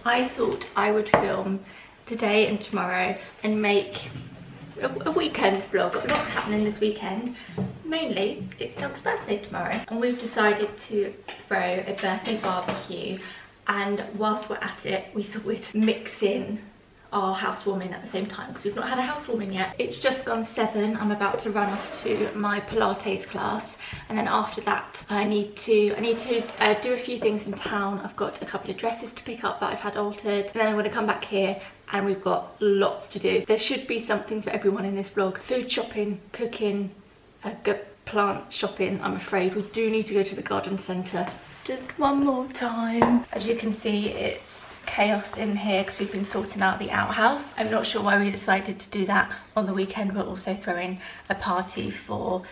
I thought I would film today and tomorrow and make a weekend vlog of what's happening this weekend. Mainly, it's Doug's birthday tomorrow, and we've decided to throw a birthday barbecue, and whilst we're at it, we thought we'd mix in our housewarming at the same time because we've not had a housewarming yet. It's just gone 7. I'm about to run off to my Pilates class, and then after that I need to do a few things in town. I've got a couple of dresses to pick up that I've had altered, and then I'm going to come back here and we've got lots to do. There should be something for everyone in this vlog. Food shopping, cooking, plant shopping. I'm afraid we do need to go to the garden centre just one more time. As you can see, it's chaos in here because we've been sorting out the outhouse. I'm not sure why we decided to do that on the weekend. We're also throwing a party for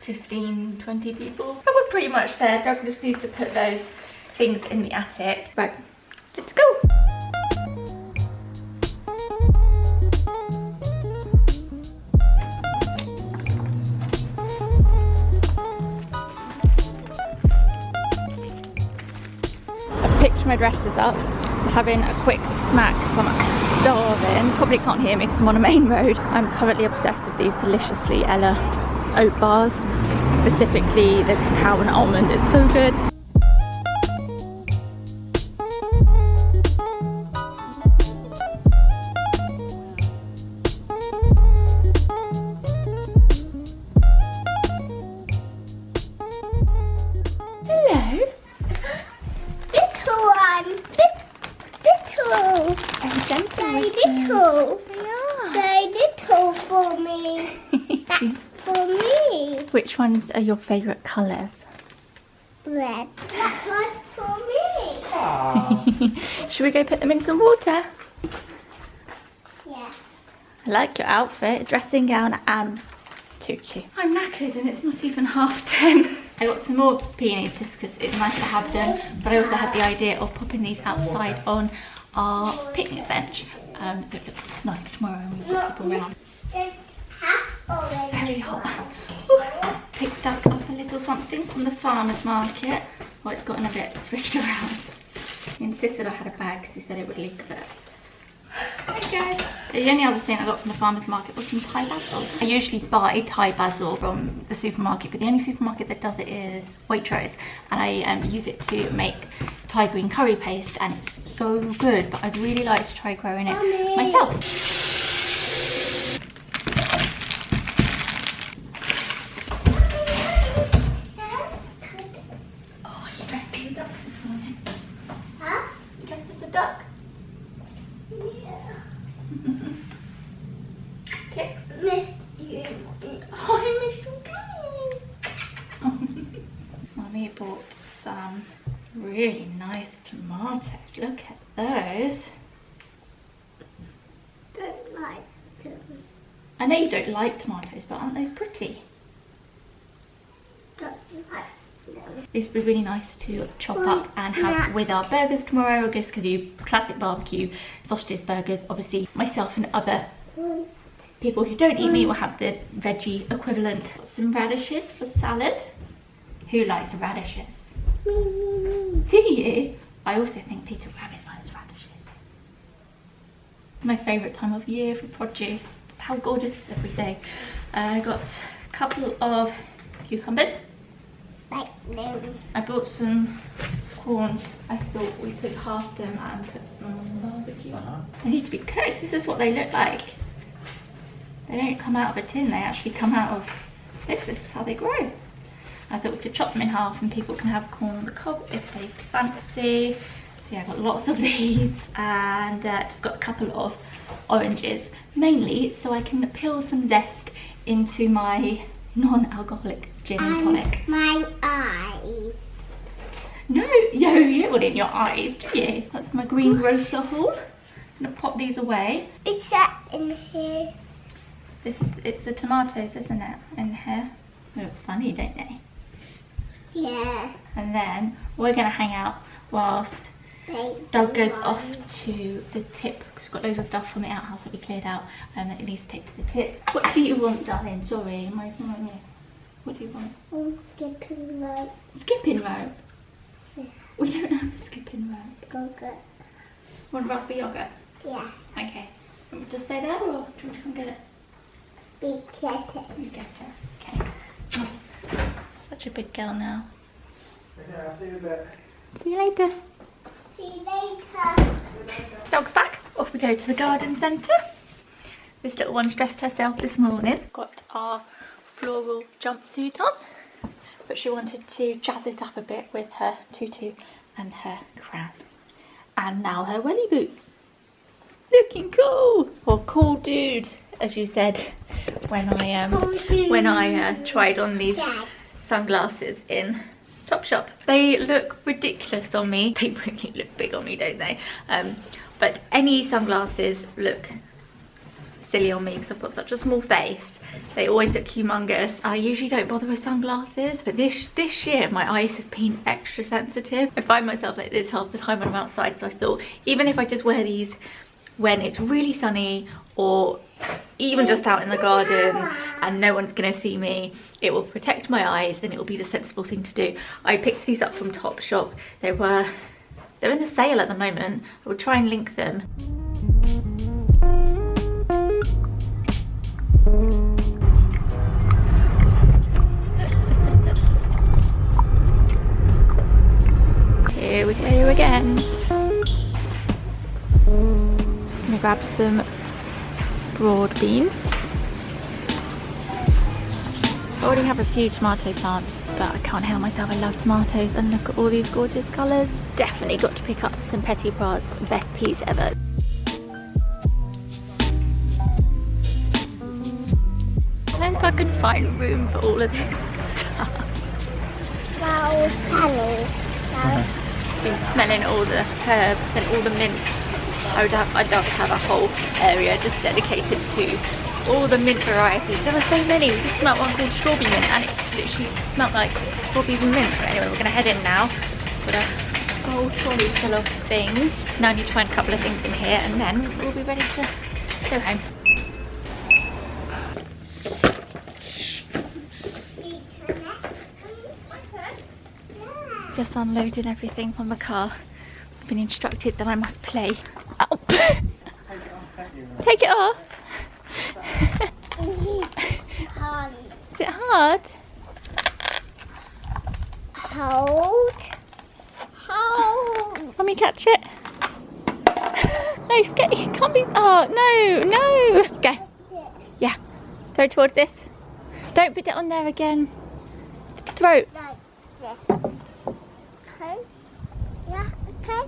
15-20 people, but we're pretty much there. Doug just needs to put those things in the attic. Right, let's go. Picked my dresses up. I'm having a quick snack because I'm starving. Probably can't hear me because I'm on a main road. I'm currently obsessed with these deliciously Ella oat bars, specifically the cacao and almond. It's so good. Little for me. That's for me. Which ones are your favourite colours? Red. That one for me. Should we go put them in some water? Yeah. I like your outfit, dressing gown and tutu. I'm knackered and it's not even 10:30. I got some more peonies just because it's nice to have them, but I also had the idea of popping these outside on our picnic bench. So it looks nice tomorrow and we've got people around. Very hot. Ooh, picked up a little something from the farmer's market. Well, it's gotten a bit swished around. He insisted I had a bag because he said it would leak a bit. Okay. The only other thing I got from the farmer's market was some Thai basil. I usually buy Thai basil from the supermarket, but the only supermarket that does it is Waitrose, and I use it to make Thai green curry paste, and it's so good, but I'd really like to try growing it myself. Oh, you dressed as a duck this morning. Huh? You dressed as a duck? Okay. Miss you. Oh, I missed you too. Mummy bought some really nice tomatoes. Look at those. Don't like them. I know you don't like tomatoes, but aren't those pretty? Don't like them. These would be really nice to chop up and have with our burgers tomorrow. We're just going to do classic barbecue, sausages, burgers. Obviously, myself and other people who don't eat meat will have the veggie equivalent. Got some radishes for salad. Who likes radishes? Me. Do you? I also think Peter Rabbit likes radishes. My favourite time of year for produce. How gorgeous is everything. I got a couple of cucumbers. Like them. I bought some corns. I thought we could halve them and put them on the barbecue. They need to be cooked. This is what they look like. They don't come out of a tin, they actually come out of this. This is how they grow. I thought we could chop them in half and people can have corn on the cob if they fancy. So yeah, I got lots of these, and just got a couple of oranges, mainly so I can peel some zest into my non-alcoholic gin and tonic. And my eyes. No, yo, you don't want it in your eyes, do you? That's my greengrocer haul. I'm gonna pop these away. Is that in here? It's the tomatoes, isn't it, in here? They look funny, don't they? Yeah. And then we're gonna hang out whilst Doug goes off to the tip, because we've got loads of stuff from the outhouse that we cleared out and that it needs to take to the tip. What do you want, darling? Sorry, am I ignoring you? What do you want? Skipping rope. Skipping rope? Yeah. We don't have a skipping rope. yogurt. Want raspberry yogurt? Yeah. Okay. Do you want me to stay there or do you want to come get it? We get it. You get it. Okay. Oh, such a big girl now. Okay, I'll see you in a bit. See you later. See you later. Dog's back. Off we go to the garden centre. This little one's dressed herself this morning. Got our floral jumpsuit on, but she wanted to jazz it up a bit with her tutu and her crown. And now her welly boots. Looking cool. Or cool dude, as you said when I tried on these sunglasses in Topshop. They look ridiculous on me. They really look big on me, don't they? But any sunglasses look silly on me because I've got such a small face. They always look humongous. I usually don't bother with sunglasses, but this year my eyes have been extra sensitive. I find myself like this half the time when I'm outside, so I thought even if I just wear these when it's really sunny or even just out in the garden and no one's gonna see me, it will protect my eyes and it will be the sensible thing to do. I picked these up from Topshop. They're in the sale at the moment. I will try and link them. Here we go again. I'm gonna grab some broad beans. I already have a few tomato plants, but I can't help myself, I love tomatoes, and look at all these gorgeous colours. Definitely got to pick up some Petit Pois, best piece ever. I don't know if I can find room for all of this stuff. Wow, salad. Been smelling all the herbs and all the mint. I'd love to have a whole area just dedicated to all the mint varieties. There are so many. We just smelled one called strawberry mint and it literally smelled like strawberries and mint. But anyway, we're going to head in now. Got a whole trolley full of things. Now I need to find a couple of things in here and then we'll be ready to go home. Just unloading everything from the car. I've been instructed that I must play. Oh. Take it off. Is it hard? Hold. Let me catch it. No, it can't be. Oh, no. Go. Yeah. Throw towards this. Don't put it on there again. Throw. Like this. Okay. Yeah, okay.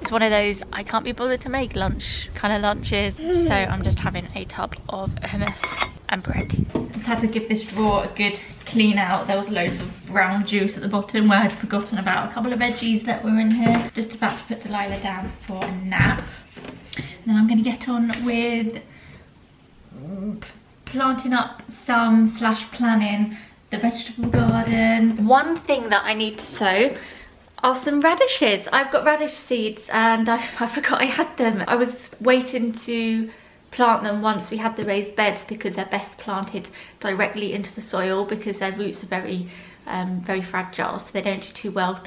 It's one of those I can't be bothered to make lunch kind of lunches. So I'm just having a tub of hummus and bread. Just had to give this drawer a good clean out. There was loads of brown juice at the bottom where I'd forgotten about a couple of veggies that were in here. Just about to put Delilah down for a nap. And then I'm going to get on with planting up some / planning the vegetable garden. One thing that I need to sow are some radishes. I've got radish seeds and I forgot I had them. I was waiting to plant them once we had the raised beds because they're best planted directly into the soil because their roots are very fragile, so they don't do too well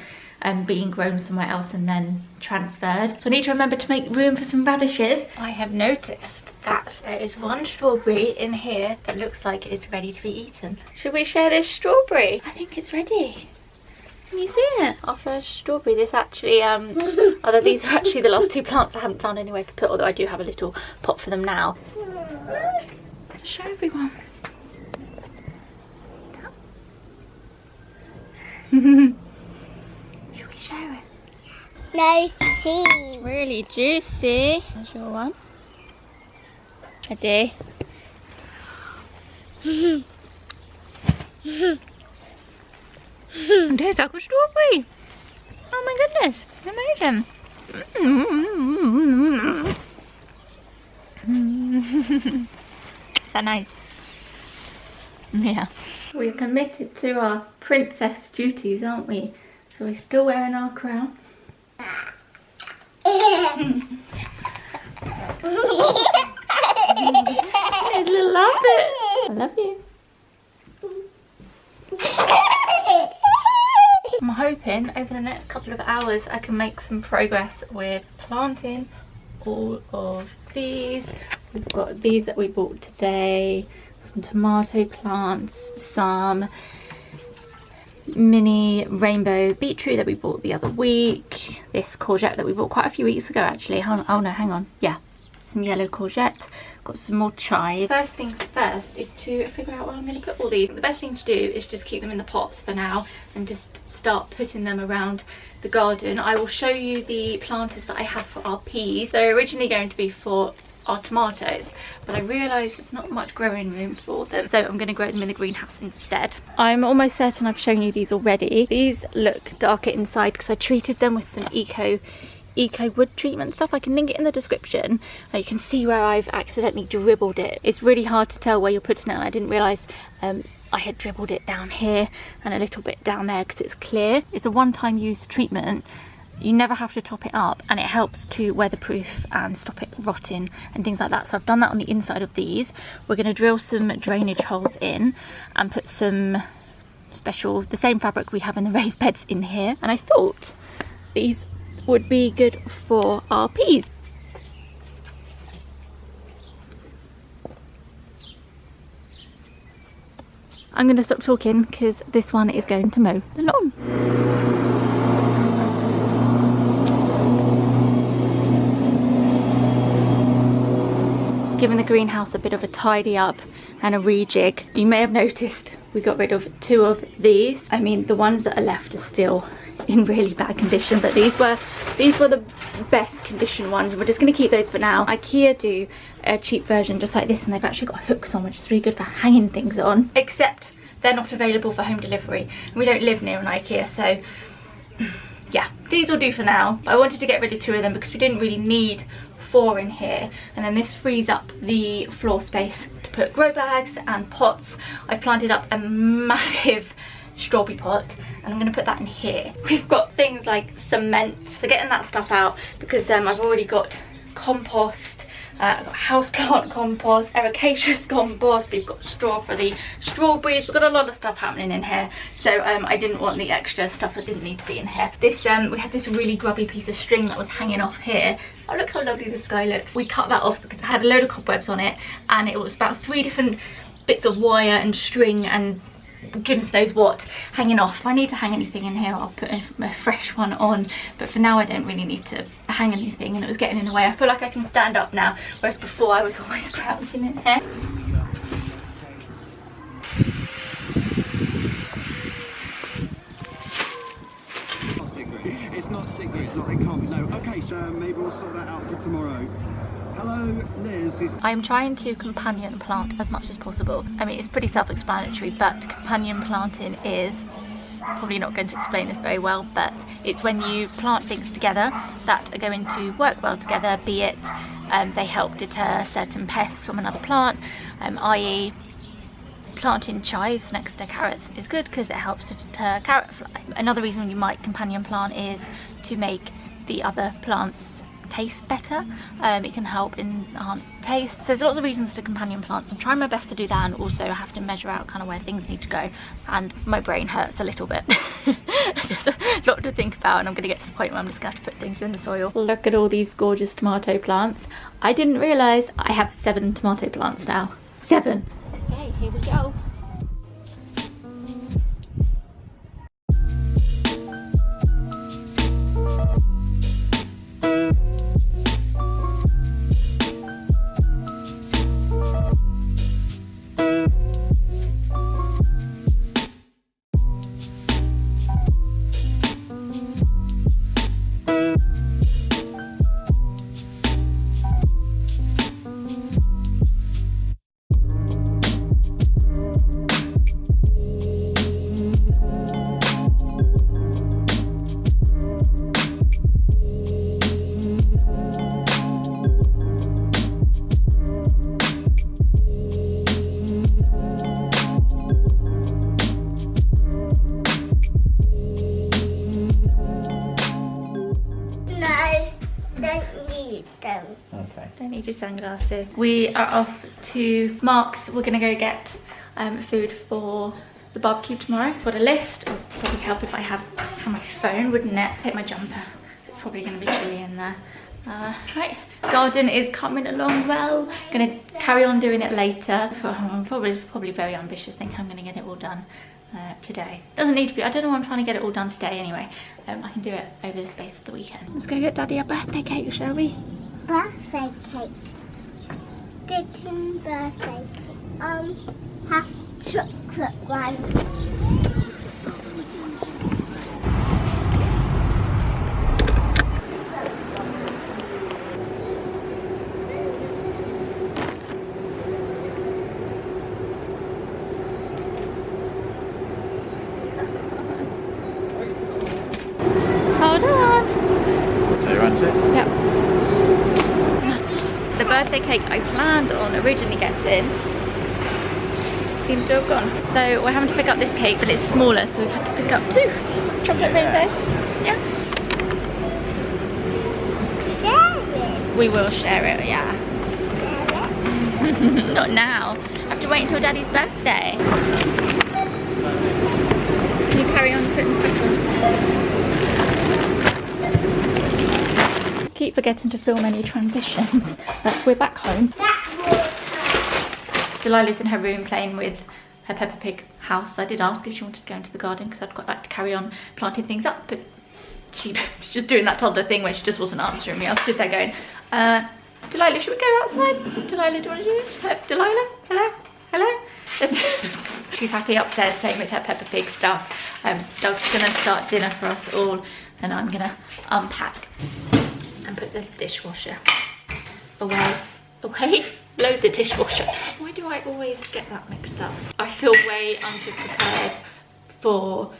being grown somewhere else and then transferred. So I need to remember to make room for some radishes. I have noticed that there is one strawberry in here that looks like it's ready to be eaten. Should we share this strawberry? I think it's ready. Can you see it? Our first strawberry. This actually, although these are actually the last two plants I haven't found anywhere to put, although I do have a little pot for them now. Show everyone. Should we show it? No seeds. It's really juicy. There's your one. Ready? And here's our strawberry. Oh my goodness, amazing. Is that nice? Yeah. We're committed to our princess duties, aren't we? So we're still wearing our crown. There's a little rabbit. I love you. I'm hoping over the next couple of hours I can make some progress with planting all of these. We've got these that we bought today, some tomato plants, some mini rainbow beetroot that we bought the other week, this courgette that we bought quite a few weeks ago actually. Oh no, hang on, yeah, some yellow courgette. Got some more chive. First things first is to figure out where I'm going to put all these. The best thing to do is just keep them in the pots for now and just start putting them around the garden. I will show you the planters that I have for our peas. They're originally going to be for our tomatoes, but I realised there's not much growing room for them, so I'm going to grow them in the greenhouse instead. I'm almost certain I've shown you these already. These look darker inside because I treated them with some eco wood treatment stuff. I can link it in the description. You can see where I've accidentally dribbled it. It's really hard to tell where you're putting it, and I didn't realise I had dribbled it down here and a little bit down there because it's clear. It's a one-time use treatment. You never have to top it up, and it helps to weatherproof and stop it rotting and things like that. So I've done that on the inside of these. We're going to drill some drainage holes in and put some the same fabric we have in the raised beds in here, and I thought these would be good for our peas. I'm going to stop talking because this one is going to mow the lawn. Giving the greenhouse a bit of a tidy up and a rejig. You may have noticed we got rid of 2 of these. I mean, the ones that are left are still in really bad condition, but these were the best condition ones. We're just going to keep those for now. IKEA do a cheap version just like this, and they've actually got hooks on, which is really good for hanging things on, except they're not available for home delivery. We don't live near an IKEA, so yeah, these will do for now. I wanted to get rid of 2 of them because we didn't really need 4 in here, and then this frees up the floor space to put grow bags and pots. I've planted up a massive strawberry pot, and I'm going to put that in here. We've got things like cement, so getting that stuff out because I've already got compost. I've got houseplant compost, ericaceous compost, we've got straw for the strawberries. We've got a lot of stuff happening in here, so I didn't want the extra stuff that didn't need to be in here. This we had this really grubby piece of string that was hanging off here. Oh, look how lovely the sky looks. We cut that off because it had a load of cobwebs on it, and it was about 3 different bits of wire and string and goodness knows what hanging off. If I need to hang anything in here, I'll put a fresh one on, but for now I don't really need to hang anything, and it was getting in the way. I feel like I can stand up now, whereas before I was always crouching in here. It's not secret. It's not. It can't. No. Okay. So maybe we'll sort that out for tomorrow. Hello, Liz. I'm trying to companion plant as much as possible. I mean, it's pretty self-explanatory, but companion planting is probably not going to explain this very well, but it's when you plant things together that are going to work well together, be it they help deter certain pests from another plant, i.e. planting chives next to carrots is good because it helps to deter carrot fly. Another reason you might companion plant is to make the other plants taste better. It can help enhance taste. So there's lots of reasons to companion plants. I'm trying my best to do that, and also I have to measure out kind of where things need to go, and my brain hurts a little bit. There's a lot to think about, and I'm going to get to the point where I'm just going to have to put things in the soil. Look at all these gorgeous tomato plants. I didn't realise I have 7 tomato plants now. 7! Okay, here we go. Don't need your sunglasses. We are off to Mark's. We're gonna go get food for the barbecue tomorrow. Got a list of Probably help if I had my phone, wouldn't it? Take my jumper. It's probably going to be chilly in there. Right, garden is coming along well. Gonna carry on doing it later. Probably very ambitious, thinking I'm gonna get it all done today. Doesn't need to be. I don't know why I'm trying to get it all done today anyway. I can do it over the space of the weekend. Let's go get Daddy a birthday cake, shall we? Birthday cake. Getting birthday cake. Half chocolate one. Hold on. So you want it? Yep. The birthday cake I planned on originally getting seems to have gone. So we're having to pick up this cake, but it's smaller, so we've had to pick up 2. Chocolate rainbow. Yeah. Share it. We will share it, yeah. Share it. Not now. I have to wait until Daddy's birthday. Can you carry on putting stuff on? Keep forgetting to film any transitions. We're back home. Delilah's in her room playing with her Peppa Pig house. I did ask if she wanted to go into the garden because I'd quite like to carry on planting things up, but she's just doing that toddler thing where she just wasn't answering me. I was stood there going, Delilah, should we go outside? Delilah, do you want to do this? Delilah? Hello? Hello? She's happy upstairs playing with her Peppa Pig stuff. Doug's gonna start dinner for us all, and I'm gonna unpack and put the dishwasher away. Load the dishwasher. Why do I always get that mixed up? I feel way underprepared for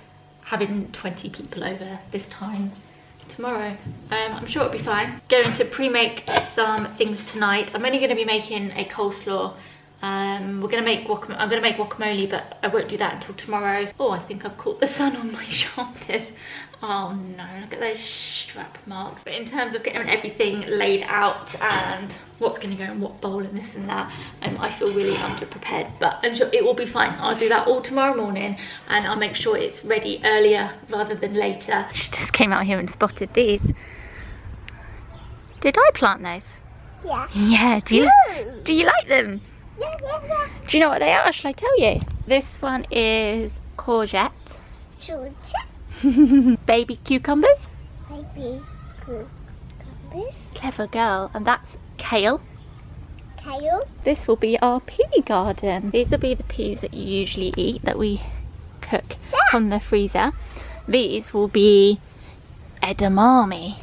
having 20 people over this time tomorrow. I'm sure it'll be fine. Going to pre-make some things tonight. I'm only going to be making a coleslaw. I'm gonna make guacamole, but I won't do that until tomorrow. Oh, I think I've caught the sun on my shoulders. Oh no, look at those strap marks. But in terms of getting everything laid out and what's gonna go in what bowl and this and that, I feel really underprepared, but I'm sure it will be fine. I'll do that all tomorrow morning, and I'll make sure it's ready earlier rather than later. She just came out here and spotted these. Did I plant those? Yeah. Yeah, do you like them? Yeah. Do you know what they are? Shall I tell you? This one is courgette. Georgia. Baby cucumbers. Baby cucumbers. Clever girl. And that's kale. Kale. This will be our pea garden. These will be the peas that you usually eat, that we cook from the freezer. These will be edamame.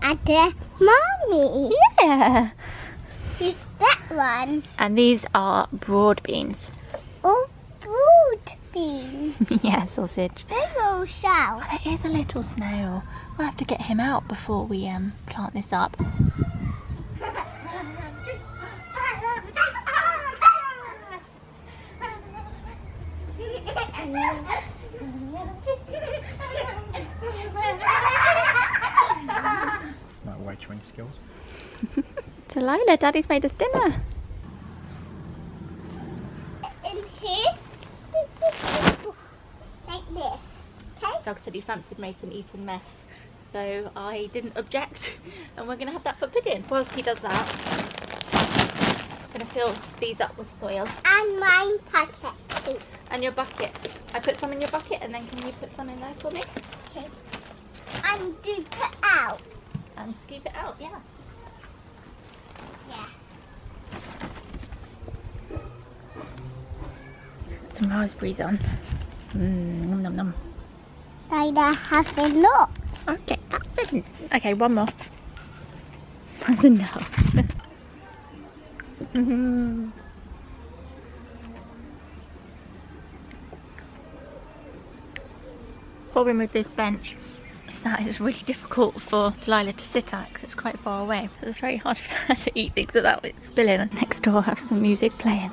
Edamame. Yeah. Who's that one? And these are broad beans. Oh, broad bean. Yeah, sausage. Little shell. Oh, there is a little snail. We'll have to get him out before we plant this up. Like waitering skills. Delilah, Daddy's made us dinner. In here, like this. Okay. Doug said he fancied making eating mess, so I didn't object, and we're gonna have that for pudding. Whilst he does that, I'm gonna fill these up with soil. And my packet too. And your bucket. I put some in your bucket, and then can you put some in there for me? Okay. And do put out. And scoop it out, yeah. Yeah. Put some raspberries on. Nom nom nom. I have a lot. Okay, that's it. Okay, one more. That's enough. Problem with this bench is that it's really difficult for Delilah to sit at because it's quite far away. So it's very hard for her to eat things without it spilling. Next door, have some music playing,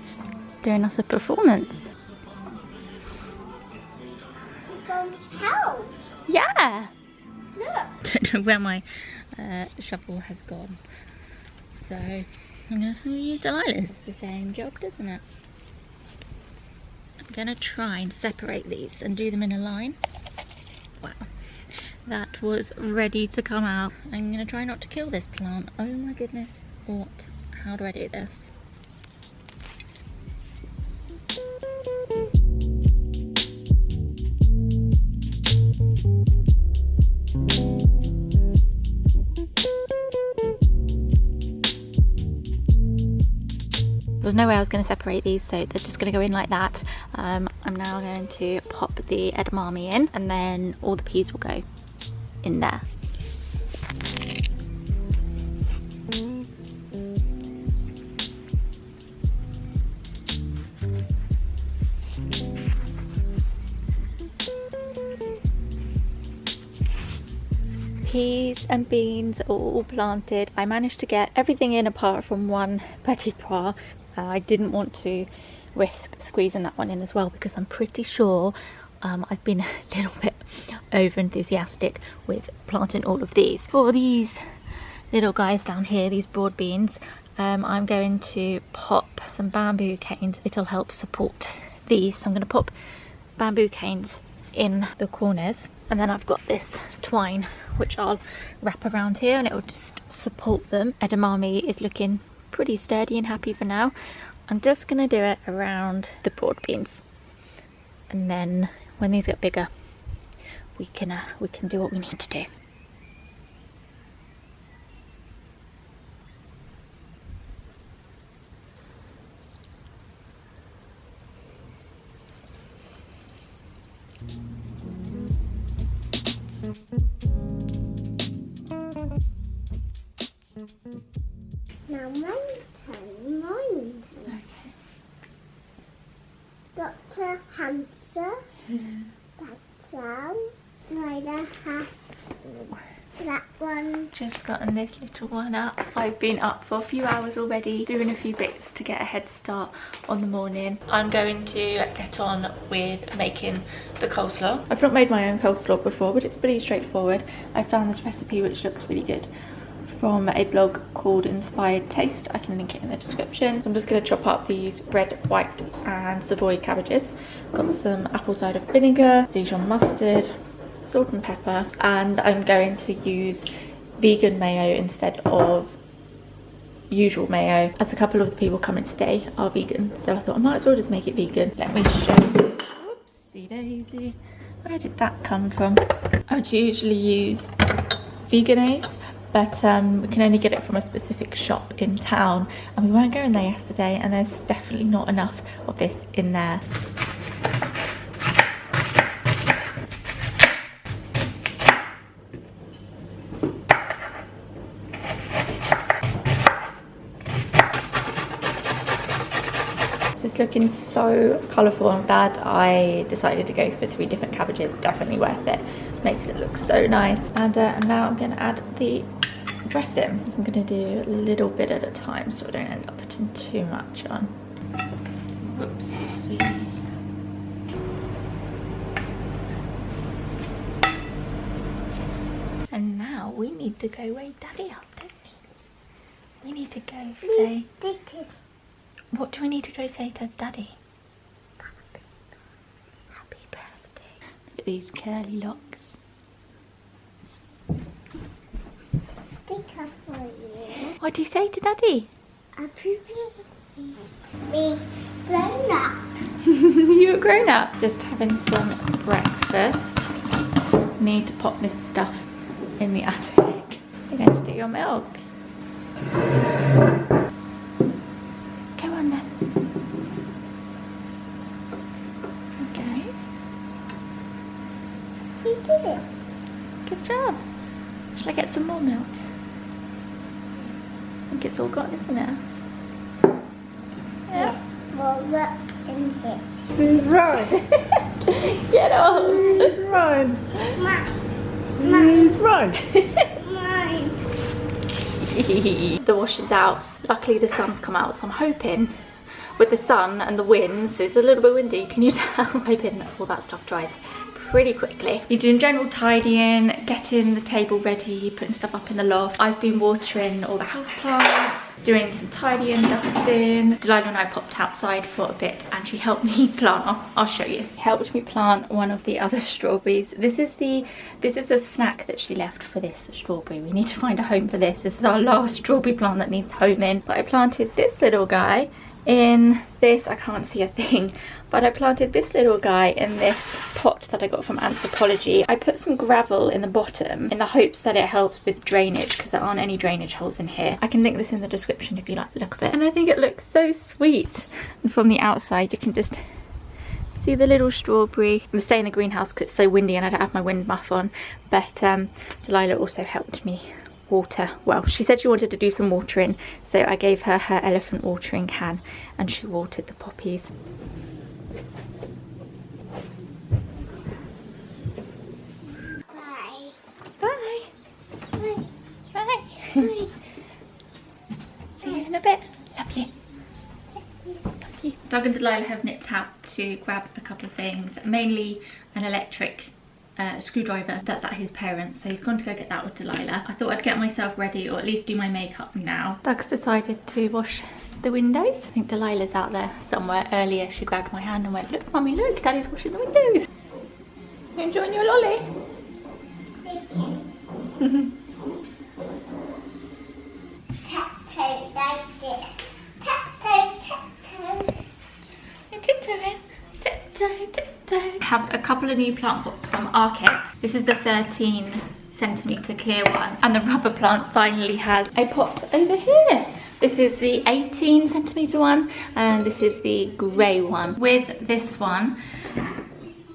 just doing us a performance. From house. Yeah. Look. Don't know where my shovel has gone, so I'm going to use Delilah's. It's the same job, doesn't it? I'm gonna try and separate these and do them in a line. Wow, that was ready to come out. I'm gonna try not to kill this plant. Oh my goodness, how do I do this? There was no way I was going to separate these, so they're just going to go in like that. I'm now going to pop the edamame in, and then all the peas will go in there. Peas and beans are all planted. I managed to get everything in apart from one petit pois. I didn't want to risk squeezing that one in as well, because I'm pretty sure I've been a little bit over enthusiastic with planting all of these. For these little guys down here, these broad beans, I'm going to pop some bamboo canes. It'll help support these. So I'm going to pop bamboo canes in the corners, and then I've got this twine which I'll wrap around here, and it will just support them. Edamame is looking pretty sturdy and happy for now. I'm just going to do it around the broad beans, and then when these get bigger we can do what we need to do. Now mine turn. Okay. Dr. Hamster, that's Ryder has that one. Just gotten this little one up. I've been up for a few hours already, doing a few bits to get a head start on the morning. I'm going to get on with making the coleslaw. I've not made my own coleslaw before, but it's pretty straightforward. I found this recipe which looks really good from a blog called Inspired Taste. I can link it in the description. So I'm just going to chop up these red, white and Savoy cabbages. Got some apple cider vinegar, Dijon mustard, salt and pepper, and I'm going to use vegan mayo instead of usual mayo, as a couple of the people coming today are vegan, so I thought I might as well just make it vegan. Let me show you. Whoopsie daisy, where did that come from? I would usually use Veganase, but we can only get it from a specific shop in town, and we weren't going there yesterday, and there's definitely not enough of this in there. It's looking so colourful. I'm glad I decided to go for 3 different cabbages. Definitely worth it. Makes it look so nice. And now I'm going to add the dressing. I'm going to do a little bit at a time so I don't end up putting too much on. Whoopsie. And now we need to go wake Daddy up, don't we? We need to go say... What do we need to go say to Daddy? Happy birthday. Look at these curly locks. Sticker for you. What do you say to Daddy? Happy birthday. Me grown up. You're a grown up. Just having some breakfast. Need to pop this stuff in the attic. You're going to do your milk. Go on then. Okay. We did it. Good job. Shall I get some more milk? I think it's all gone, isn't it? Yeah. Well, look in here. She's right. Get off. She's right. Mine. She's right. Mine. The washing's out. Luckily the sun's come out, so I'm hoping with the sun and the winds, it's a little bit windy, can you tell? I'm hoping all that stuff dries pretty quickly. You're doing general tidying, getting the table ready, putting stuff up in the loft. I've been watering all the house plants. doing some tidying, dusting. Delilah and I popped outside for a bit and she helped me plant, I'll show you. Helped me plant one of the other strawberries. This is the snack that she left for this strawberry. We need to find a home for this. This is our last strawberry plant that needs homing. But I planted this little guy in this, I can't see a thing, but I planted this little guy in this pot that I got from Anthropology. I put some gravel in the bottom in the hopes that it helps with drainage, because there aren't any drainage holes in here. I can link this in the description if you like the look of it. And I think it looks so sweet. And from the outside you can just see the little strawberry. I'm gonna stay in the greenhouse because it's so windy and I don't have my wind muff on, but Delilah also helped me water. Well, she said she wanted to do some watering, so I gave her her elephant watering can and she watered the poppies. Bye. Bye. Bye. Bye. Bye. See you in a bit. Love you. Love you. Doug and Delilah have nipped out to grab a couple of things, mainly an electric screwdriver that's at his parents', so he's gone to go get that with Delilah. I thought I'd get myself ready, or at least do my makeup now. Doug's decided to wash the windows. I think Delilah's out there somewhere. Earlier she grabbed my hand and went, "Look mummy, look, Daddy's washing the windows." You enjoying your lolly? Thank you. Tiptoe like this. Tiptoe, tiptoe. You're tiptoeing. Tiptoe, tiptoe. I have a couple of new plant pots from Arket. This is the 13cm clear one, and the rubber plant finally has a pot over here. This is the 18cm one, and this is the grey one. With this one,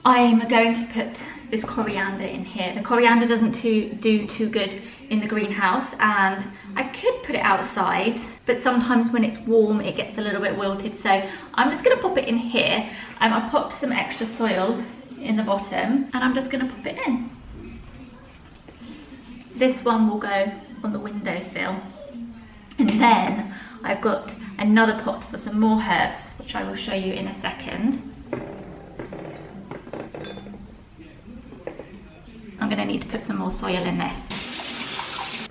I'm going to put this coriander in here. The coriander doesn't do too good in the greenhouse, and I could put it outside, but sometimes when it's warm it gets a little bit wilted, so I'm just going to pop it in here. I popped some extra soil in the bottom and I'm just going to pop it in. This one will go on the windowsill, and then I've got another pot for some more herbs, which I will show you in a second. I'm going to need to put some more soil in this.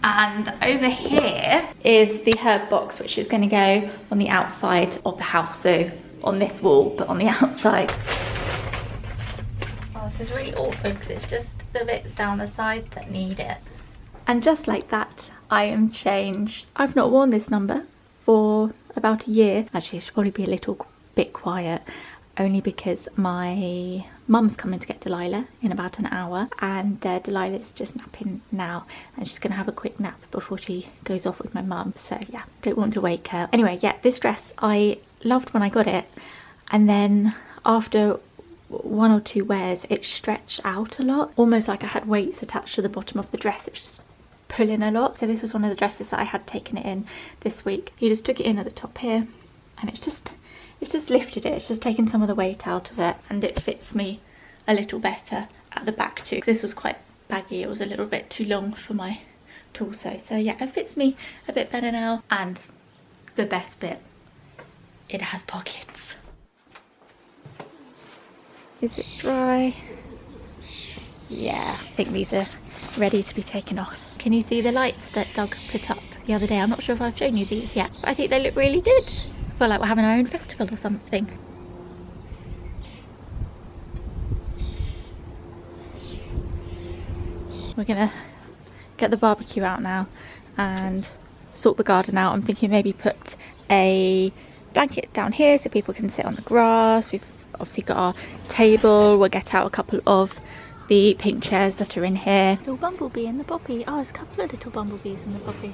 And over here is the herb box, which is going to go on the outside of the house, so on this wall, but on the outside. Oh, this is really awkward because it's just the bits down the side that need it. And just like that, I am changed. I've not worn this number for about a year. Actually, it should probably be a little bit quiet, only because my mum's coming to get Delilah in about an hour, and Delilah's just napping now, and she's gonna have a quick nap before she goes off with my mum, so yeah, don't want to wake her. Anyway, yeah, this dress I loved when I got it, and then after one or two wears it stretched out a lot, almost like I had weights attached to the bottom of the dress. It's just pulling a lot. So this was one of the dresses that I had taken it in this week. You just took it in at the top here, and it's just lifted it. It's just taken some of the weight out of it, and it fits me a little better at the back too. This was quite baggy, it was a little bit too long for my torso, so yeah, it fits me a bit better now. And the best bit, it has pockets. Is it dry? Yeah, I think these are ready to be taken off. Can you see the lights that Doug put up the other day? I'm not sure if I've shown you these yet, but I think they look really good. I feel like we're having our own festival or something. We're gonna get the barbecue out now and sort the garden out. I'm thinking maybe put a blanket down here so people can sit on the grass. We've obviously got our table. We'll get out a couple of the pink chairs that are in here. Little bumblebee in the poppy. Oh, there's a couple of little bumblebees in the poppy.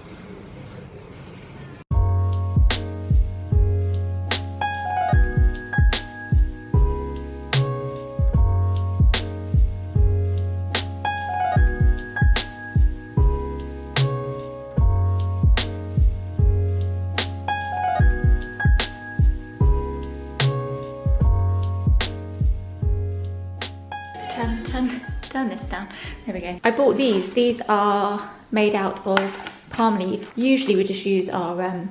Turn this down. There we go. I bought these. These are made out of palm leaves. Usually we just use our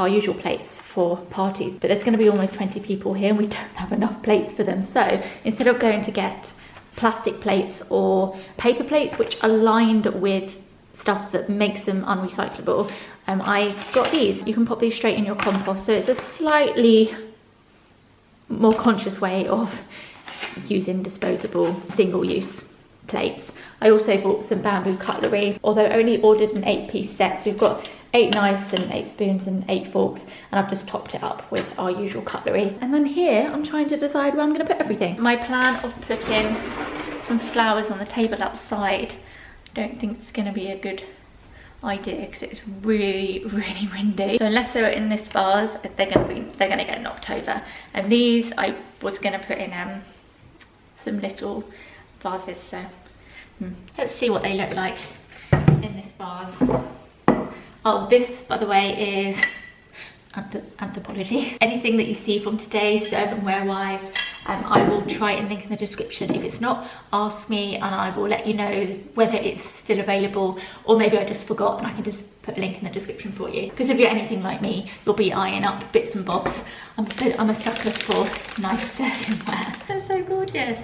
usual plates for parties, but there's going to be almost 20 people here and we don't have enough plates for them. So instead of going to get plastic plates or paper plates, which are lined with stuff that makes them unrecyclable, I got these. You can pop these straight in your compost, so it's a slightly more conscious way of using disposable single-use plates. I also bought some bamboo cutlery, although I only ordered an 8-piece set, so we've got 8 knives and 8 spoons and 8 forks, and I've just topped it up with our usual cutlery. And then here I'm trying to decide where I'm going to put everything. My plan of putting some flowers on the table outside, I don't think it's going to be a good idea because it's really windy. So unless they're in this vase, they're gonna get knocked over. And these I was gonna put in some little vases. So let's see what they look like in this vase. Oh, this, by the way, is Anthropology. Anything that you see from today, servantware wise, I will try and link in the description. If it's not, ask me and I will let you know whether it's still available, or maybe I just forgot and I can just put a link in the description for you. Because if you're anything like me, you'll be eyeing up bits and bobs. I'm a sucker for nice servantware. They're so gorgeous.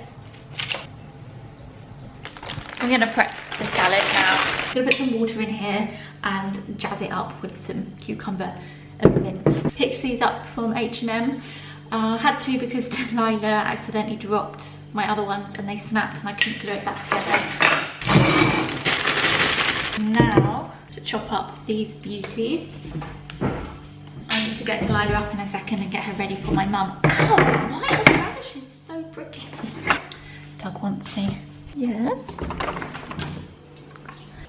I'm gonna prep the salad now. I'm gonna put some water in here and jazz it up with some cucumber and mint. Picked these up from H&M. Had to because Delilah accidentally dropped my other ones and they snapped and I couldn't glue it back together. Now to chop up these beauties. I need to get Delilah up in a second and get her ready for my mum. Oh, why are the radishes so prickly? Doug wants me. Yes.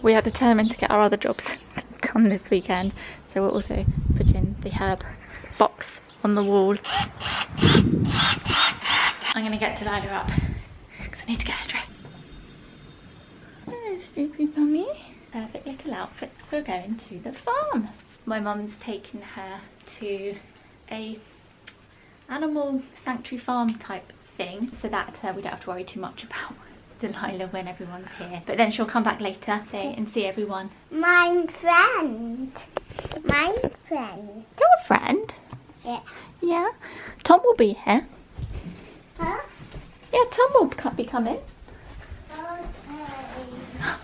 We are determined to get our other jobs done this weekend, so we're also putting the herb box on the wall. I'm gonna get Delilah up because I need to get her dressed. Hello, stupid mummy. Perfect little outfit for going to the farm. My mum's taken her to a animal sanctuary farm type thing, so that we don't have to worry too much about Delilah when everyone's here. But then she'll come back later and see everyone. My friend. My friend. Your friend? Yeah. Yeah. Tom will be here. Huh? Yeah, Tom will be coming.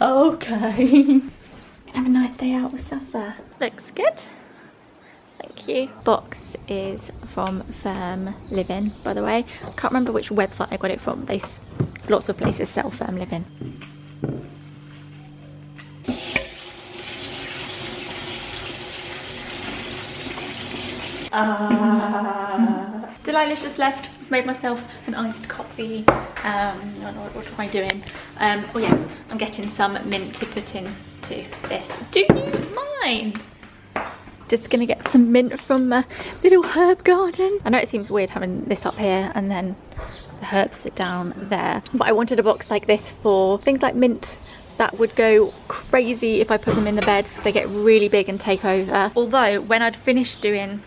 Okay. Okay. Have a nice day out with Sasa. Looks good. Thank you. Box is from Firm Living, by the way. I can't remember which website I got it from. Lots of places sell Firm Living. Delilah's just left. Made myself an iced coffee. What am I doing? Oh yes, I'm getting some mint to put into this. Do you mind? Just gonna get some mint from my little herb garden. I know it seems weird having this up here and then the herbs sit down there, but I wanted a box like this for things like mint that would go crazy if I put them in the bed, so they get really big and take over. Although when I'd finished doing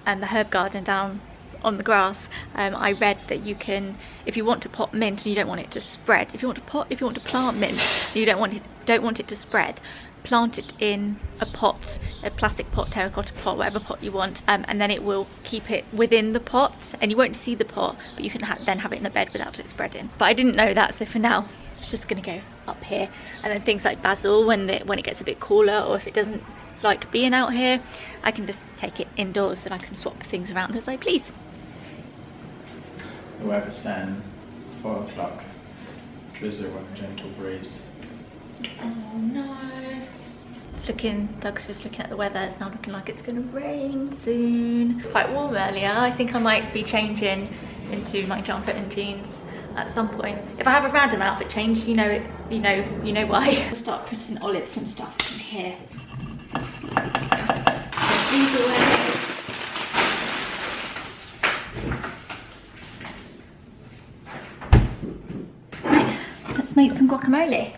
the herb garden down on the grass, I read that you can, if you want to pot mint and you don't want it to spread, if you want to plant mint and you don't want it to spread, plant it in a pot, a plastic pot, terracotta pot, whatever pot you want, and then it will keep it within the pot and you won't see the pot, but you can then have it in the bed without it spreading. But I didn't know that, so for now it's just gonna go up here. And then things like basil, when it gets a bit cooler, or if it doesn't like being out here, I can just take it indoors and I can swap things around as I please. The weather's saying 4 o'clock, drizzle and gentle breeze. Oh no. Doug's just looking at the weather. It's now looking like it's going to rain soon. Quite warm earlier. I think I might be changing into my jumper and jeans at some point. If I have a random outfit change, you know why. I'll start putting olives and stuff in here. These away. Right, let's make some guacamole.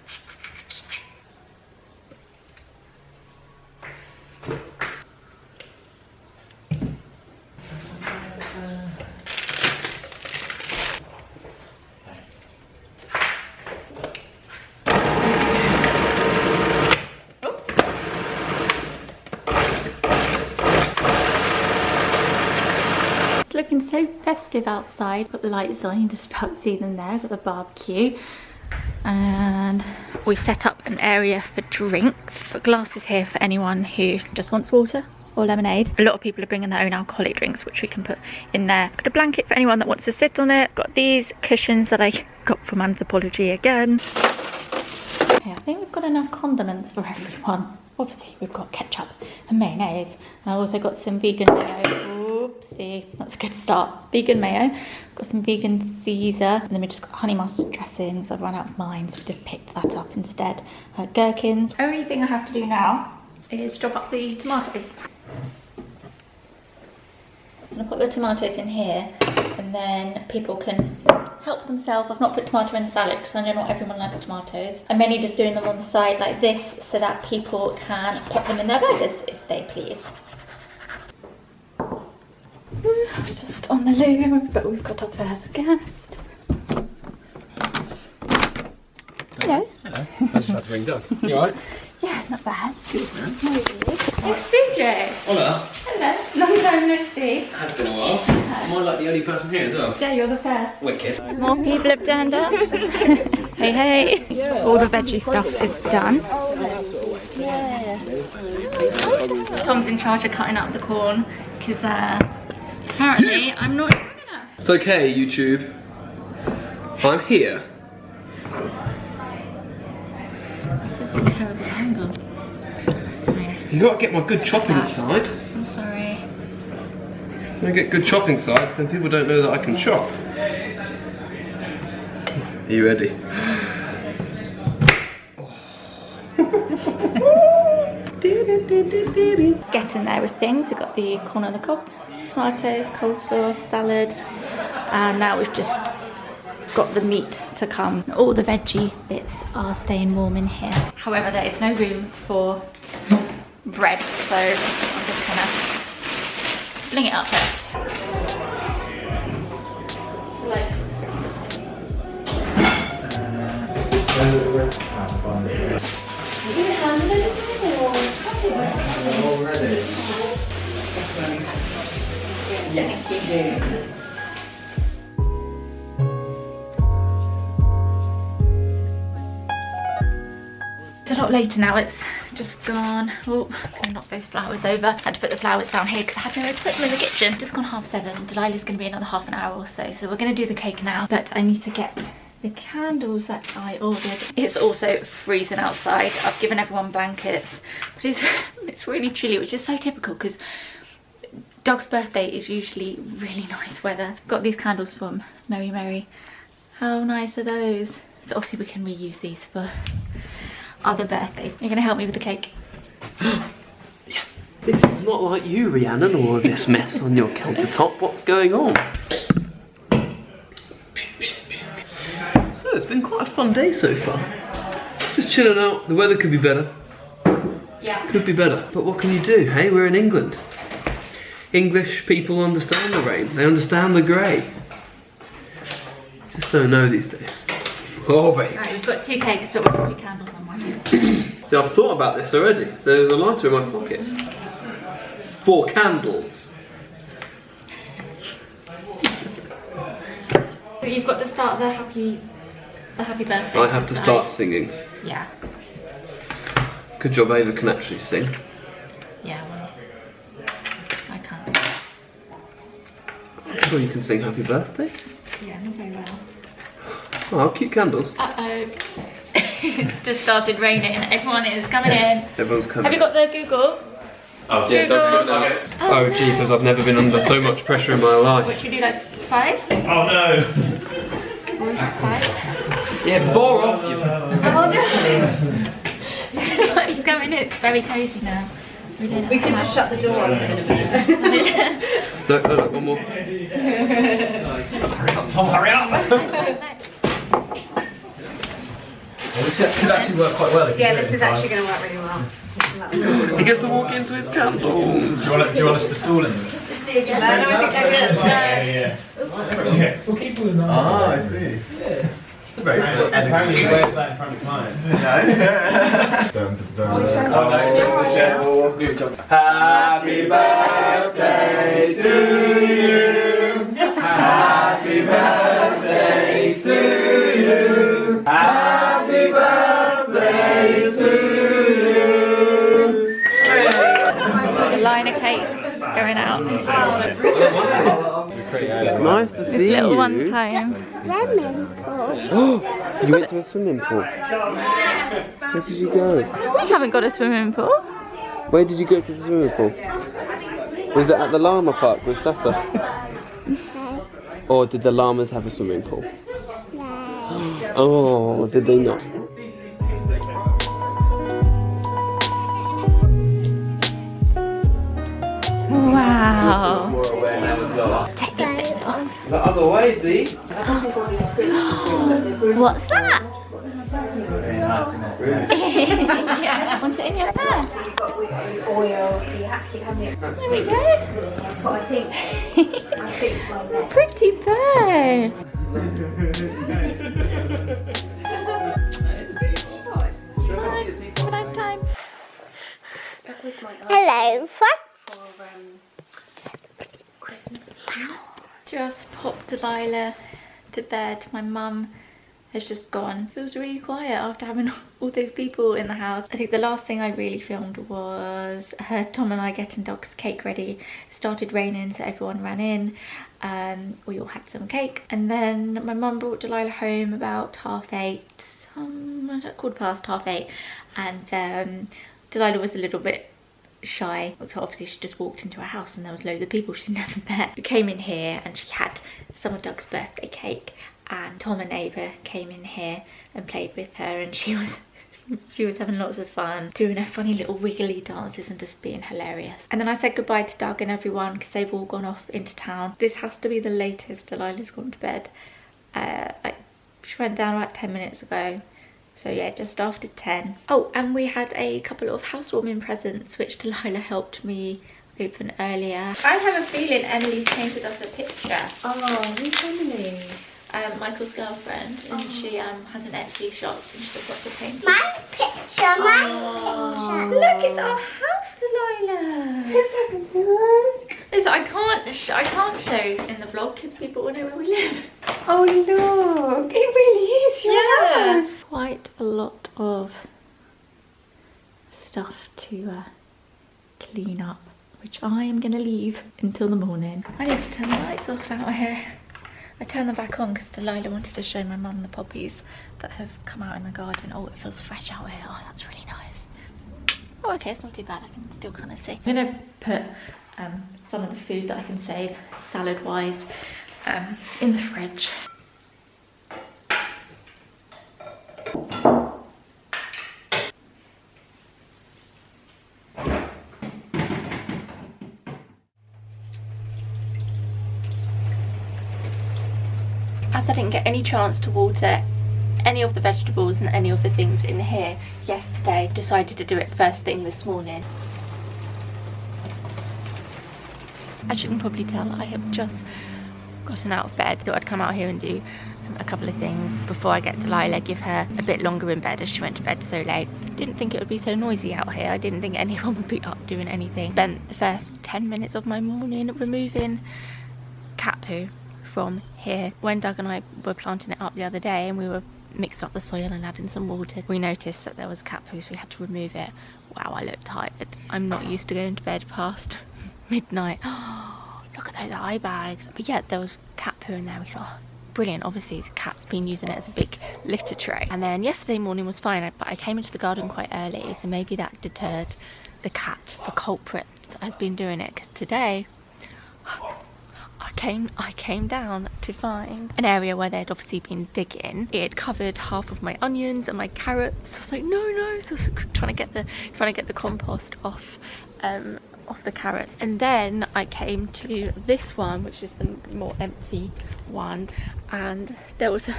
Looking so festive outside. Got the lights on, you just about see them there. Got the barbecue. And we set up an area for drinks. Got glasses here for anyone who just wants water or lemonade. A lot of people are bringing their own alcoholic drinks, which we can put in there. Got a blanket for anyone that wants to sit on it. Got these cushions that I got from Anthropology again. Okay, I think we've got enough condiments for everyone. Obviously, we've got ketchup and mayonnaise. I also got some vegan mayo. Oopsie, that's a good start. Vegan mayo. Got some vegan Caesar. And then we just got honey mustard dressing because I've run out of mine, so we just picked that up instead. Gherkins. Only thing I have to do now is chop up the tomatoes. I'm gonna put the tomatoes in here and then people can help themselves. I've not put tomato in a salad because I know not everyone likes tomatoes. I'm mainly just doing them on the side like this so that people can pop them in their burgers if they please. Just on the loo, but we've got our first guest. Hello. Hello. I just had to ring Doug. You alright? Yeah, not bad. Good man. It's CJ. Hola. Hello. Long time no see. Has been a while. Am I like the only person here as well? Yeah, you're the first. Wicked. More people have turned up. Hey, hey. All the veggie stuff is done. Tom's in charge of cutting up the corn because apparently I'm not strong enough. It's okay, YouTube. I'm here. This is a terrible angle. You gotta get my good chopping side. I'm sorry. When I get good chopping sides, then people don't know that I can chop. Are you ready? Getting there with things. We've got the corn on the cob, tomatoes, coleslaw, salad, and now we've just got the meat to come. All the veggie bits are staying warm in here. However, there is no room for bread, so I'm just gonna fling it up there. It's a lot later now, it's just gone. Oh, I'm gonna knock those flowers over. I had to put the flowers down here because I had nowhere to put them in the kitchen. Just gone 7:30. Delilah's gonna be another half an hour or so. So we're gonna do the cake now, but I need to get the candles that I ordered. It's also freezing outside. I've given everyone blankets, but it's really chilly, which is so typical because Dog's birthday is usually really nice weather. Got these candles from Mary Mary. How nice are those? So obviously we can reuse these for other birthdays. You're gonna help me with the cake? Yes. This is not like you, Rhiannon, all of this mess on your countertop. What's going on? So it's been quite a fun day so far. Just chilling out. The weather could be better. Yeah. Could be better. But what can you do? Hey, we're in England. English people understand the rain. They understand the grey. Just don't know these days. Oh, baby. Right, we've got 2 cakes, but we'll just do candles on one. See, I've thought about this already. So there's a lighter in my pocket. 4 candles. So you've got to start the happy birthday. I have to start singing. Yeah. Good job, Ava can actually sing. Yeah, well, I can't. I'm sure you can sing happy birthday. Yeah, not very well. Oh, cute candles. Uh-oh. It's just started raining. Everyone is coming in. Everyone's coming. Have you got the Google? Oh, yeah, Google. Doug's got now. Oh, jeepers, I've never been under so much pressure in my life. What should we do, like 5? Oh no! 5? Yeah, bore off you. Oh no! He's coming in. It's very cosy now. We can just shut the door in a minute. No, one more. Tom, hurry up! This could actually work quite well. Yeah, this is actually going to work really well. He gets to walk into his candles. Do you want us to stall in them? Yeah. We'll keep all in Ah, I see. Yeah. It's a very Apparently he wears that in front of clients. Happy birthday to you. Happy birthday to you. The line of cakes going out. Nice to see This little you. one's home. Swimming pool. You went to a swimming pool. Where did you go? We haven't got a swimming pool. Where did you go to the swimming pool? Was it at the llama park with Sasa? Or did the llamas have a swimming pool? No. Oh, did they not? Wow. More aware now as well. Take these bits off. The other way, Dee. What's that? Very nice, isn't it? Yeah. Want it in your hair? Oil, so you have to keep having it. There we go. But I think Pretty bird. Have a nice time. Hello, what? Just popped Delilah to bed. My mum has just gone. Feels really quiet after having all those people in the house. I think the last thing I really filmed was Tom and I getting Dog's cake ready. It started raining, so everyone ran in. We all had some cake, and then my mum brought Delilah home about 8:30, 8:15, and Delilah was a little bit shy because obviously she just walked into a house and there was loads of people she'd never met. We came in here and she had some of Doug's birthday cake, and Tom and Ava came in here and played with her, and she was having lots of fun doing her funny little wiggly dances and just being hilarious. And then I said goodbye to Doug and everyone because they've all gone off into town. This has to be the latest Delilah's gone to bed. She went down about 10 minutes ago. So yeah, just after 10. Oh, and we had a couple of housewarming presents which Delilah helped me open earlier. I have a feeling Emily's painted us a picture. oh, who's Emily? Michael's girlfriend, and she has an Etsy shop and she's got the paint. My picture, my picture. Look, it's our house, Delilah. Let's have a look. So I can't show in the vlog because people will know where we live. Oh, look, it really is your house. Quite a lot of stuff to clean up, which I am going to leave until the morning. I need to turn the lights off out here. I turned them back on because Delilah wanted to show my mum the poppies that have come out in the garden. Oh, it feels fresh out here. Oh, that's really nice. Oh, okay, it's not too bad. I can still kind of see. I'm going to put some of the food that I can save, salad-wise, in the fridge. As I didn't get any chance to water any of the vegetables and any of the things in here yesterday, decided to do it first thing this morning. As you can probably tell, I have just gotten out of bed. Thought I'd come out here and do a couple of things before I get Delilah, give her a bit longer in bed as she went to bed so late. Didn't think it would be so noisy out here. I didn't think anyone would be up doing anything. Spent the first 10 minutes of my morning removing cat poo from here. When Doug and I were planting it up the other day and we were mixing up the soil and adding some water, we noticed that there was cat poo, so we had to remove it. Wow, I look tired. I'm not used to going to bed past midnight. Oh, look at those eye bags. But yeah, there was cat poo in there. We thought, brilliant. Obviously the cat's been using it as a big litter tray. And then yesterday morning was fine, but I came into the garden quite early, so maybe that deterred the cat, the culprit that has been doing it. Because today I came down to find an area where they'd obviously been digging. It had covered half of my onions and my carrots. I was like, no. So I was trying to get the compost off the carrots. And then I came to this one, which is the more empty one, and there was a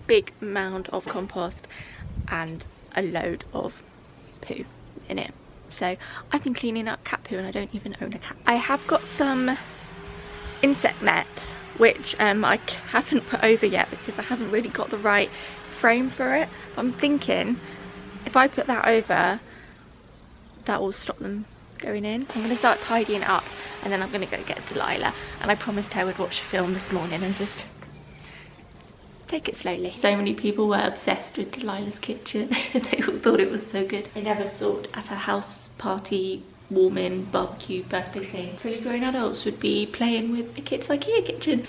big mound of compost and a load of poo in it. So I've been cleaning up cat poo and I don't even own a cat. I have got some insect nets which I haven't put over yet because I haven't really got the right frame for it. I'm thinking if I put that over, that will stop them going in. I'm going to start tidying up and then I'm going to go get Delilah, and I promised her I would watch a film this morning and just Take it slowly. So many people were obsessed with Delilah's kitchen. They all thought it was so good. They never thought at a house party, warming, barbecue, birthday thing, fully grown adults would be playing with a kid's IKEA kitchen.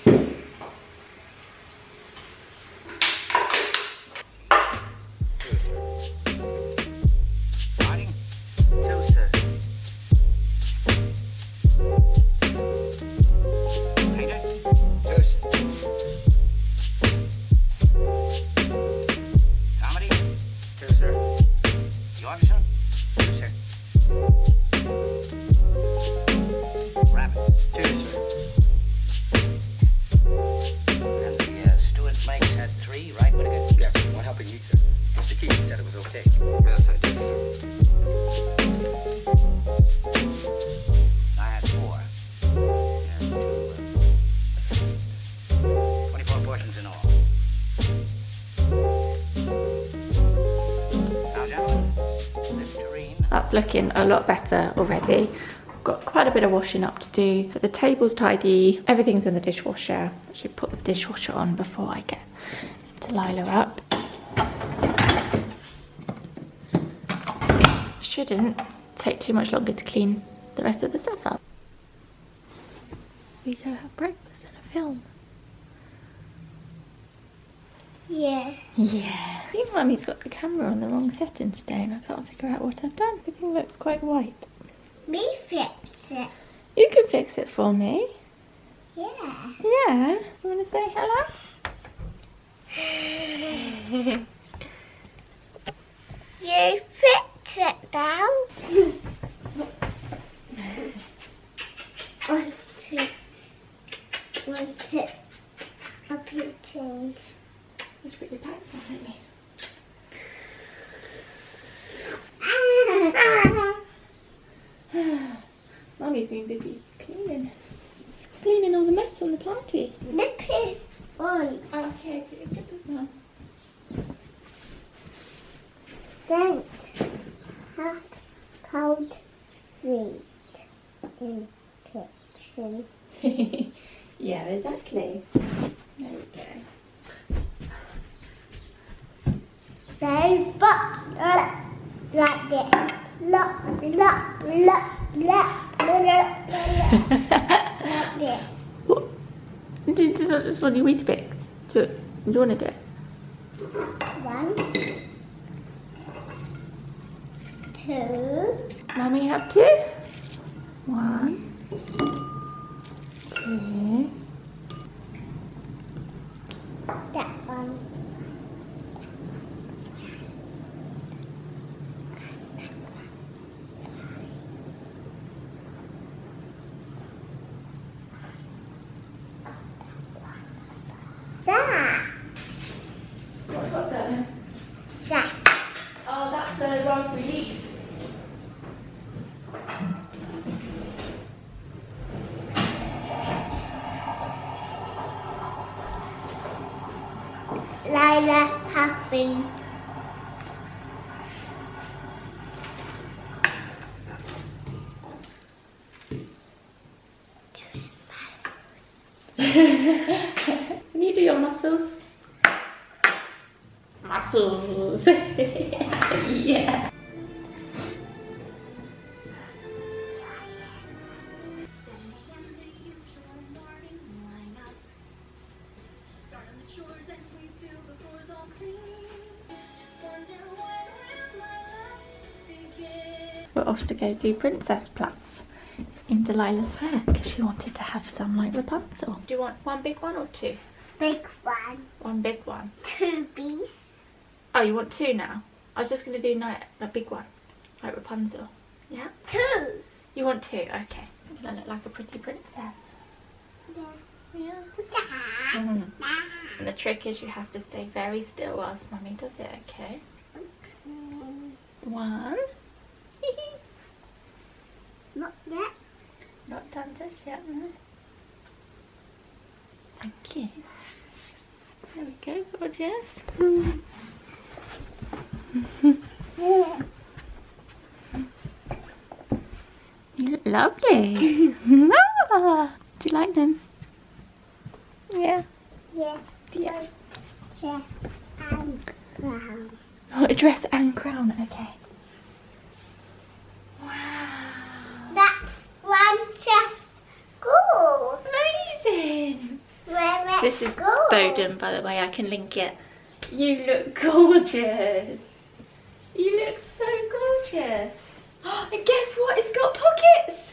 That's looking a lot better already. I've got quite a bit of washing up to do, but the table's tidy, everything's in the dishwasher. I should put the dishwasher on before I get Delilah up. Shouldn't take too much longer to clean the rest of the stuff up. We don't have breakfast and a film. Yeah. Yeah. I think Mummy's got the camera on the wrong setting today and I can't figure out what I've done. Everything looks quite white. Me fix it. You can fix it for me. Yeah. Yeah. You want to say hello? You fix it now. 1, 2. 1, 2. Up your change. You should put your pants on, don't you? Mummy's been busy cleaning. Cleaning all the mess from the party. Look this on. Okay, put your slippers on. Don't have cold feet in kitchen. Yeah, exactly. There we go. Then like this. Like this. What? Do you just want your Weetabix? Do you want to do it? 1, 2. Mummy have 2? 1, 2. That one. That. What's up there? That. Oh, that's a raspberry leaf. Lila happy. Can you do your muscles? Muscles. Yeah. We're off to go do princess plaits in Delilah's hair because she wanted to have some like Rapunzel. Do you want one big one or 2? Big one. One big one. 2 bees. Oh, you want 2 now? I was just going to do a big one, like Rapunzel. Yeah? 2. You want 2? Okay. You're going to look like a pretty princess. Yeah. And the trick is you have to stay very still whilst Mummy does it, okay? 1. Not yet. Not done just yet, no. Thank you. There we go, gorgeous. You look lovely. Ah, do you like them? Yeah. Yeah. Yeah. Dress and crown. Oh, a dress and crown, okay. Wow. That's one chef's school. Amazing. Where let's This is go. Bowden, by the way, I can link it. You look gorgeous. You look so gorgeous. And guess what? It's got pockets.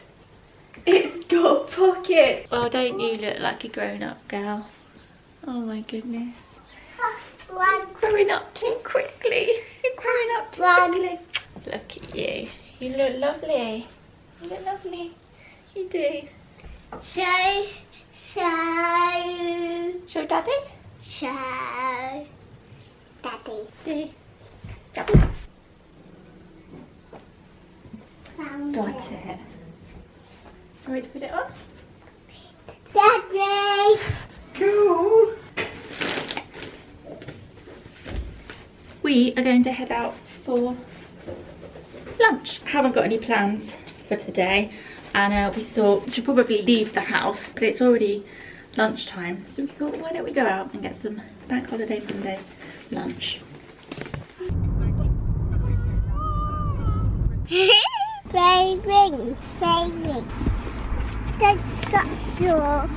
It's got pockets. Oh, don't you look like a grown-up girl? Oh my goodness. One. Growing up too quickly. You're growing up too quickly. Look at you. You look lovely. You look lovely. You do. Show. Show Daddy. Show. Daddy. Daddy. Got it. Ready to put it on? Daddy. Cool. We are going to head out for lunch. Haven't got any plans for today, and we thought we should probably leave the house, but it's already lunchtime, so we thought, why don't we go out and get some bank holiday Monday lunch. Baby. Don't shut the door.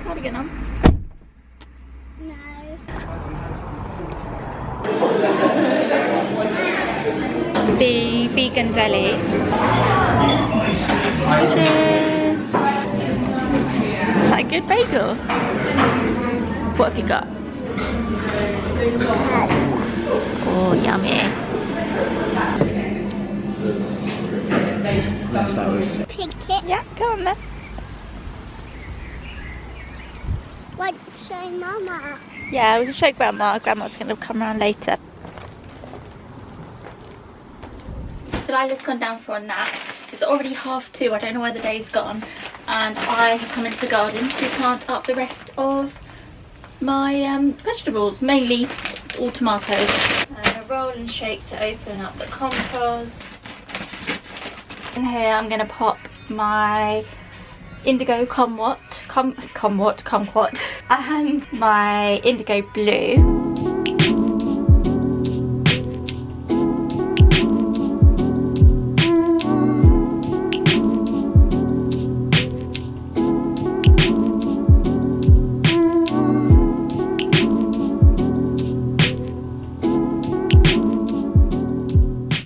Cardigan on. No. The vegan deli. Cheers. Is that a good bagel? What have you got? Oh, yummy. Pick it. Yeah, go on then. Want to show Mama? Yeah, we can show Grandma. Grandma's going to come around later. Delilah's gone down for a nap. It's already 2:30. I don't know where the day's gone. And I have come into the garden to plant up the rest of my vegetables, mainly all tomatoes. And a roll and shake to open up the compost. In here I'm going to pop my indigo kumquat and my indigo blue.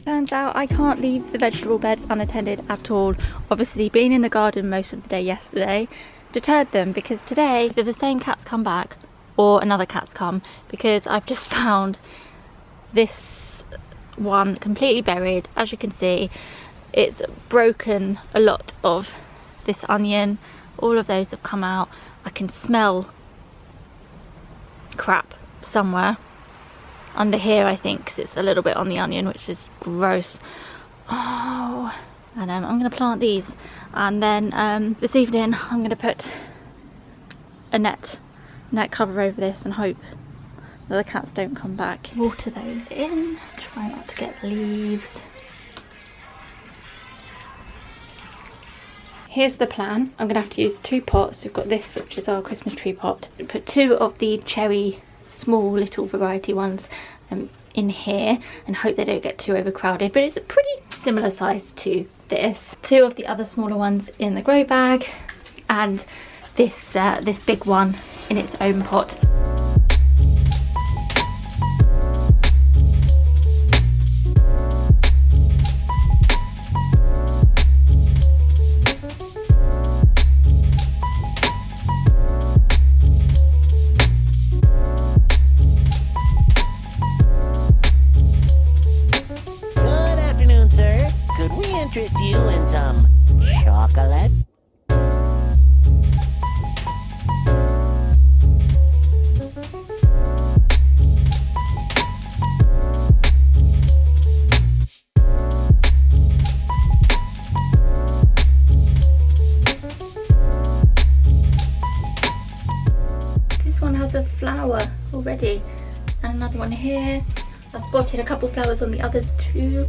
Turns out I can't leave the vegetable beds unattended at all. Obviously being in the garden most of the day yesterday deterred them, because today either the same cat's come back or another cat's come, because I've just found this one completely buried. As you can see, it's broken a lot of this onion. All of those have come out. I can smell crap somewhere under here, I think, because it's a little bit on the onion, which is gross. Oh, and I'm going to plant these, and then this evening I'm going to put a net cover over this and hope that the cats don't come back. Water those in, try not to get leaves. Here's the plan. I'm going to have to use 2 pots. We've got this, which is our Christmas tree pot. Put 2 of the cherry small little variety ones in here and hope they don't get too overcrowded, but it's a pretty similar size to this. 2 of the other smaller ones in the grow bag, and this this big one in its own pot. Interest you in some chocolate? This one has a flower already, and another one here. I spotted a couple flowers on the others too.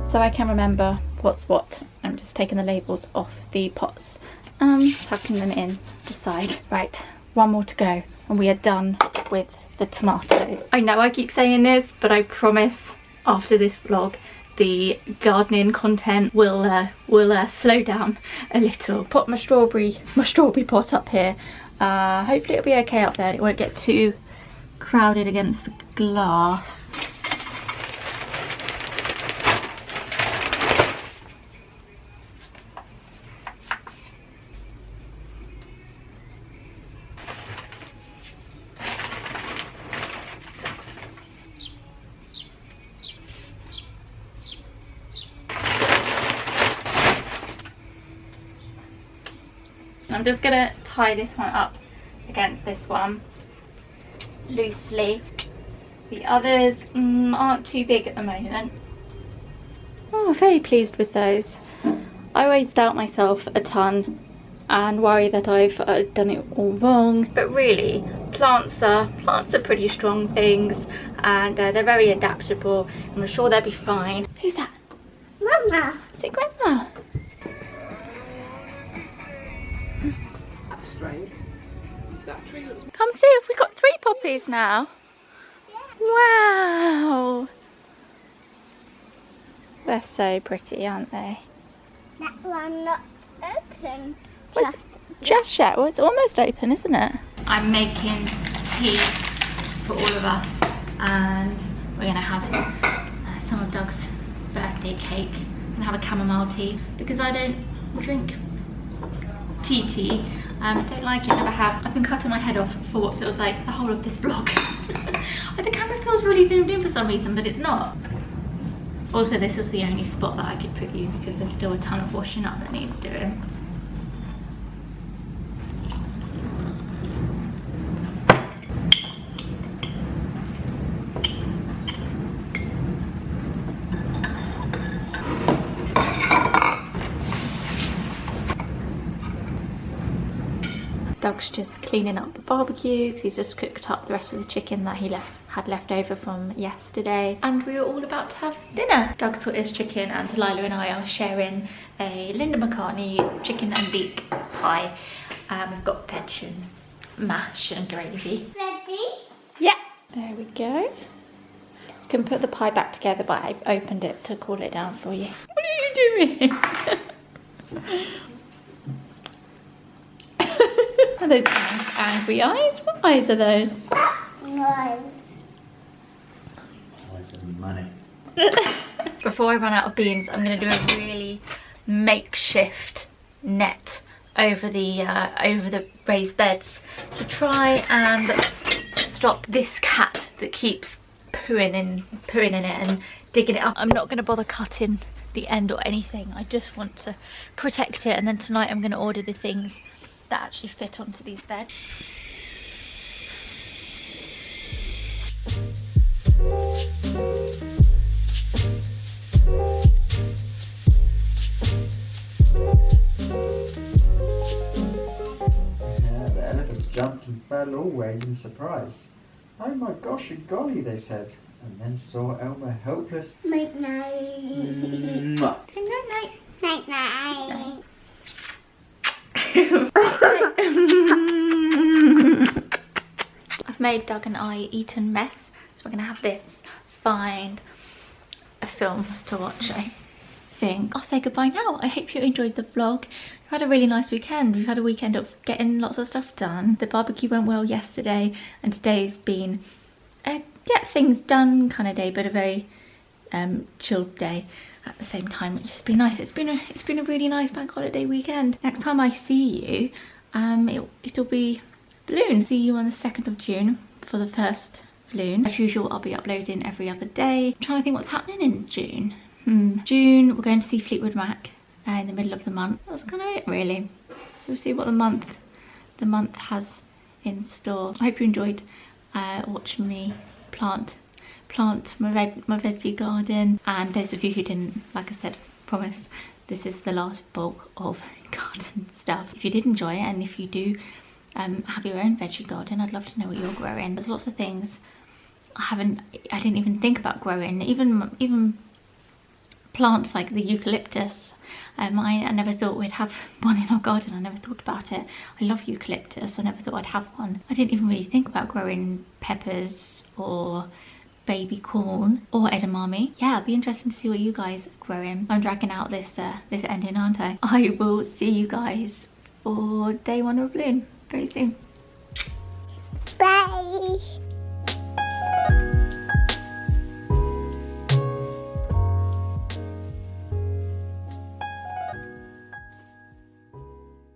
So I can remember what's what. I'm just taking the labels off the pots, tucking them in the side. Right, one more to go and we are done with the tomatoes. I know I keep saying this, but I promise after this vlog the gardening content will slow down a little. Put my strawberry pot up here. Hopefully it'll be okay up there and it won't get too crowded against the glass. I'm just gonna tie this one up against this one loosely. The others aren't too big at the moment. Oh, I'm very pleased with those. I always doubt myself a ton and worry that I've done it all wrong, but really plants are pretty strong things, and they're very adaptable, and I'm sure they'll be fine. Who's that? Mama. Is it Grandma? Come see, we've got 3 poppies now. Wow. They're so pretty, aren't they? That one not open. Just yet. Well, it's almost open, isn't it? I'm making tea for all of us, and we're gonna have some of Doug's birthday cake. I'm gonna have a chamomile tea because I don't drink tea. I don't like it, never have. I've been cutting my head off for what feels like the whole of this vlog. The camera feels really zoomed in for some reason, but it's not. Also, this is the only spot that I could put you because there's still a ton of washing up that needs doing. Doug's just cleaning up the barbecue because he's just cooked up the rest of the chicken that he had left over from yesterday, and we were all about to have dinner. Doug sorted his chicken and Delilah and I are sharing a Linda McCartney chicken and beak pie. We've got veg and mash and gravy. Ready? Yeah, there we go. You can put the pie back together, but I opened it to cool it down for you. What are you doing? Are those angry eyes? What eyes are those? Nice. Eyes of money. Before I run out of beans, I'm going to do a really makeshift net over the raised beds to try and stop this cat that keeps pooing in it and digging it up. I'm not going to bother cutting the end or anything. I just want to protect it, and then tonight I'm going to order the things that actually fit onto these beds. Yeah, the elephants jumped and fell always in surprise. Oh my gosh, and golly, they said, and then saw Elmer helpless. Night night. Mwah. Good night. Night night. I've made Doug and I eaten mess, so we're gonna have this, find a film to watch, I think. I'll say goodbye now. I hope you enjoyed the vlog. We've had a really nice weekend. We've had a weekend of getting lots of stuff done. The barbecue went well yesterday, and today's been a get things done kind of day, but a very chilled day at the same time, which has been nice. It's been a really nice bank holiday weekend. Next time I see you, it'll be Balloon. See you on the 2nd of June for the first Balloon. As usual, I'll be uploading every other day. I'm trying to think what's happening in June. June, we're going to see Fleetwood Mac in the middle of the month. That's kind of it, really. So we'll see what the month has in store. I hope you enjoyed watching me plant my veggie garden, and those of you who didn't, like I said, promise this is the last bulk of garden stuff. If you did enjoy it, and if you do have your own veggie garden, I'd love to know what you're growing. There's lots of things I didn't even think about growing, even plants like the eucalyptus. I never thought we'd have one in our garden. I never thought about it. I love eucalyptus. I never thought I'd have one. I didn't even really think about growing peppers or baby corn or edamame. Yeah, it'll be interesting to see what you guys are growing. I'm dragging out this ending, aren't I? I will see you guys for day 1 of bloom very soon. Bye.